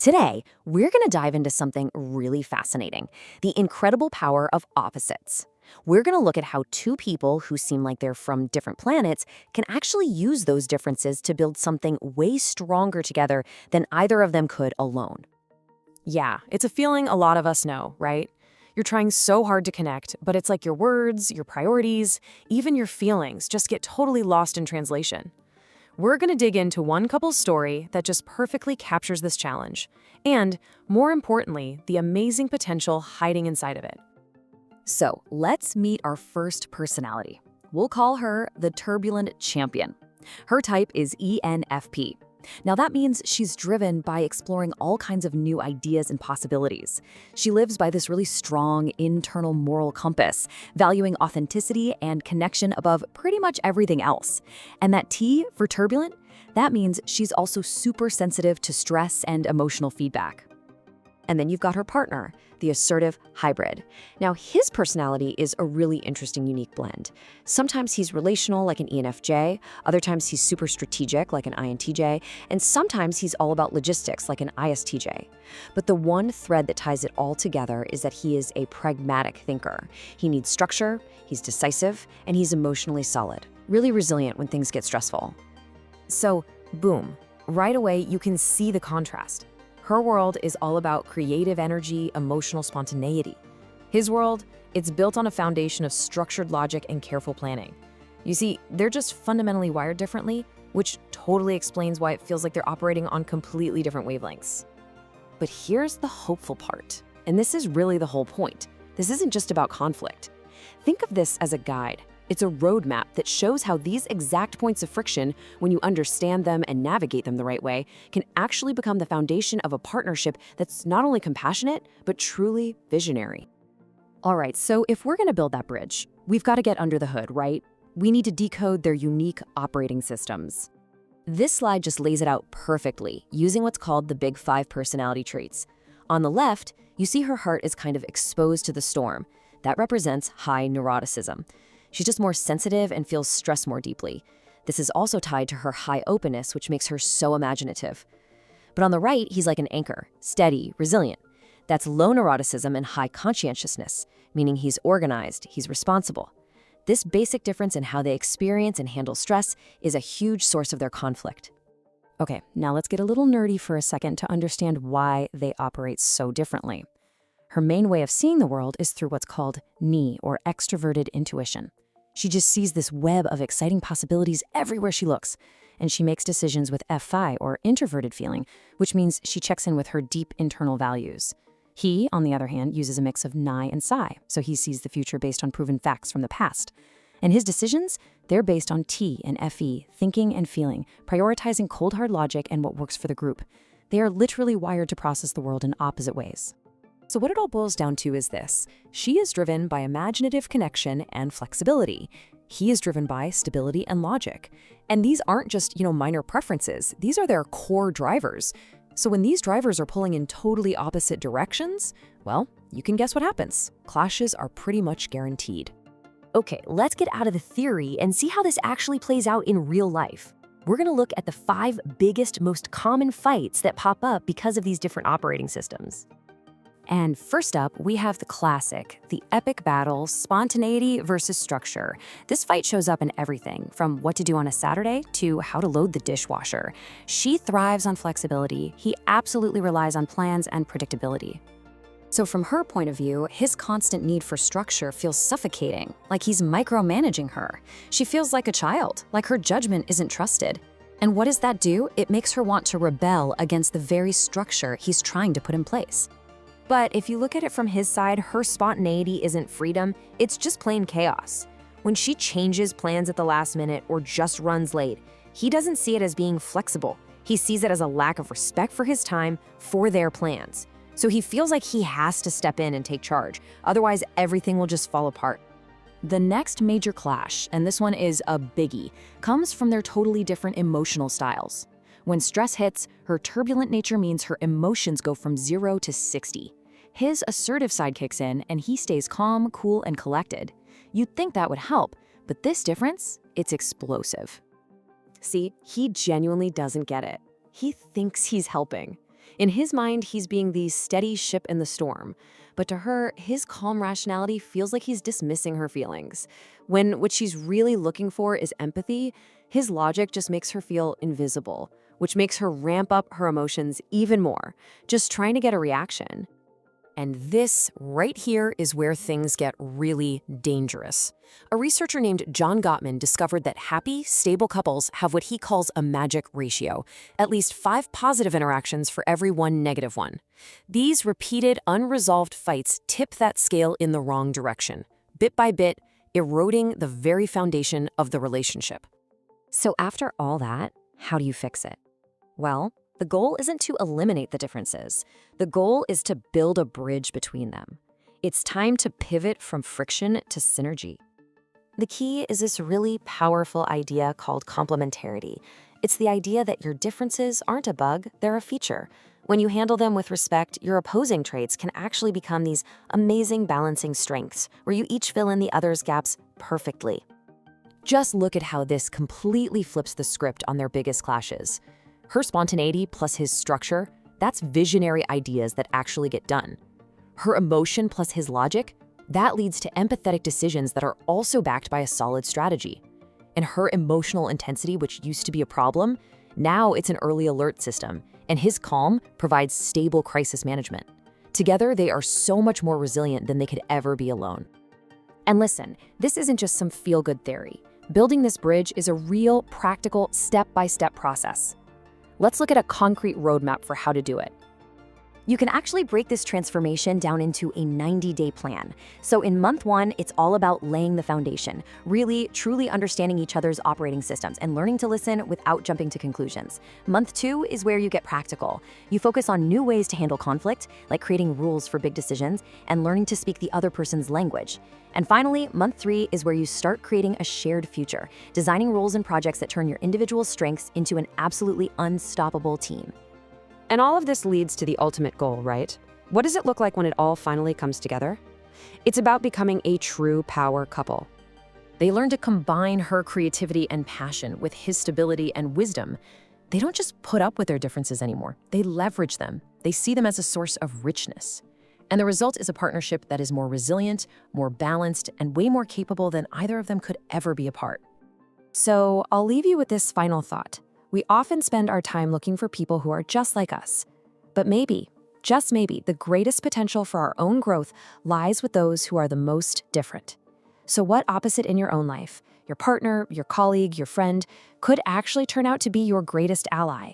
Today, we're going to dive into something really fascinating, the incredible power of opposites. We're going to look at how two people who seem like they're from different planets can actually use those differences to build something way stronger together than either of them could alone. Yeah, it's a feeling a lot of us know, right? You're trying so hard to connect, but it's like your words, your priorities, even your feelings just get totally lost in translation. We're going to dig into one couple's story that just perfectly captures this challenge, and, more importantly, the amazing potential hiding inside of it. So, let's meet our first personality. We'll call her the Turbulent Champion. Her type is ENFP. Now that means she's driven by exploring all kinds of new ideas and possibilities. She lives by this really strong internal moral compass, valuing authenticity and connection above pretty much everything else. And that T for turbulent, that means she's also super sensitive to stress and emotional feedback. And then you've got her partner, the assertive hybrid. Now, his personality is a really interesting, unique blend. Sometimes he's relational, like an ENFJ. Other times he's super strategic, like an INTJ. And sometimes he's all about logistics, like an ISTJ. But the one thread that ties it all together is that he is a pragmatic thinker. He needs structure, he's decisive, and he's emotionally solid. Really resilient when things get stressful. So, boom, right away you can see the contrast. Her world is all about creative energy, emotional spontaneity. His world, it's built on a foundation of structured logic and careful planning. You see, they're just fundamentally wired differently, which totally explains why it feels like they're operating on completely different wavelengths. But here's the hopeful part, and this is really the whole point. This isn't just about conflict. Think of this as a guide. It's a roadmap that shows how these exact points of friction, when you understand them and navigate them the right way, can actually become the foundation of a partnership that's not only compassionate, but truly visionary. All right, so if we're going to build that bridge, we've got to get under the hood, right? We need to decode their unique operating systems. This slide just lays it out perfectly, using what's called the Big Five personality traits. On the left, you see her heart is kind of exposed to the storm. That represents high neuroticism. She's just more sensitive and feels stress more deeply. This is also tied to her high openness, which makes her so imaginative. But on the right, he's like an anchor, steady, resilient. That's low neuroticism and high conscientiousness, meaning he's organized, he's responsible. This basic difference in how they experience and handle stress is a huge source of their conflict. Okay, now let's get a little nerdy for a second to understand why they operate so differently. Her main way of seeing the world is through what's called NE, or extroverted intuition. She just sees this web of exciting possibilities everywhere she looks, and she makes decisions with FI, or introverted feeling, which means she checks in with her deep internal values. He, on the other hand, uses a mix of NI and Psi, so he sees the future based on proven facts from the past. And his decisions, they're based on T and FE, thinking and feeling, prioritizing cold hard logic and what works for the group. They are literally wired to process the world in opposite ways. So what it all boils down to is this. She is driven by imaginative connection and flexibility. He is driven by stability and logic. And these aren't just, minor preferences. These are their core drivers. So when these drivers are pulling in totally opposite directions, well, you can guess what happens. Clashes are pretty much guaranteed. Okay, let's get out of the theory and see how this actually plays out in real life. We're going to look at the 5 biggest, most common fights that pop up because of these different operating systems. And first up, we have the classic, the epic battle, spontaneity versus structure. This fight shows up in everything, from what to do on a Saturday to how to load the dishwasher. She thrives on flexibility. He absolutely relies on plans and predictability. So from her point of view, his constant need for structure feels suffocating, like he's micromanaging her. She feels like a child, like her judgment isn't trusted. And what does that do? It makes her want to rebel against the very structure he's trying to put in place. But if you look at it from his side, her spontaneity isn't freedom, it's just plain chaos. When she changes plans at the last minute or just runs late, he doesn't see it as being flexible. He sees it as a lack of respect for his time, for their plans. So he feels like he has to step in and take charge, otherwise everything will just fall apart. The next major clash, and this one is a biggie, comes from their totally different emotional styles. When stress hits, her turbulent nature means her emotions go from 0 to 60. His assertive side kicks in, and he stays calm, cool, and collected. You'd think that would help, but this difference, it's explosive. See, he genuinely doesn't get it. He thinks he's helping. In his mind, he's being the steady ship in the storm. But to her, his calm rationality feels like he's dismissing her feelings. When what she's really looking for is empathy, his logic just makes her feel invisible, which makes her ramp up her emotions even more, just trying to get a reaction. And this right here is where things get really dangerous. A researcher named John Gottman discovered that happy, stable couples have what he calls a magic ratio, at least 5 positive interactions for every 1 negative one. These repeated, unresolved fights tip that scale in the wrong direction, bit by bit, eroding the very foundation of the relationship. So after all that, how do you fix it? Well, the goal isn't to eliminate the differences. The goal is to build a bridge between them. It's time to pivot from friction to synergy. The key is this really powerful idea called complementarity. It's the idea that your differences aren't a bug, they're a feature. When you handle them with respect, your opposing traits can actually become these amazing balancing strengths where you each fill in the other's gaps perfectly. Just look at how this completely flips the script on their biggest clashes. Her spontaneity plus his structure, that's visionary ideas that actually get done. Her emotion plus his logic, that leads to empathetic decisions that are also backed by a solid strategy. And her emotional intensity, which used to be a problem, now it's an early alert system, and his calm provides stable crisis management. Together, they are so much more resilient than they could ever be alone. And listen, this isn't just some feel-good theory. Building this bridge is a real, practical, step-by-step process. Let's look at a concrete roadmap for how to do it. You can actually break this transformation down into a 90-day plan. So in month 1, it's all about laying the foundation, really, truly understanding each other's operating systems and learning to listen without jumping to conclusions. Month 2 is where you get practical. You focus on new ways to handle conflict, like creating rules for big decisions and learning to speak the other person's language. And finally, month 3 is where you start creating a shared future, designing roles and projects that turn your individual strengths into an absolutely unstoppable team. And all of this leads to the ultimate goal, right? What does it look like when it all finally comes together? It's about becoming a true power couple. They learn to combine her creativity and passion with his stability and wisdom. They don't just put up with their differences anymore. They leverage them. They see them as a source of richness. And the result is a partnership that is more resilient, more balanced, and way more capable than either of them could ever be apart. So I'll leave you with this final thought. We often spend our time looking for people who are just like us. But maybe, just maybe, the greatest potential for our own growth lies with those who are the most different. So what opposite in your own life, your partner, your colleague, your friend, could actually turn out to be your greatest ally?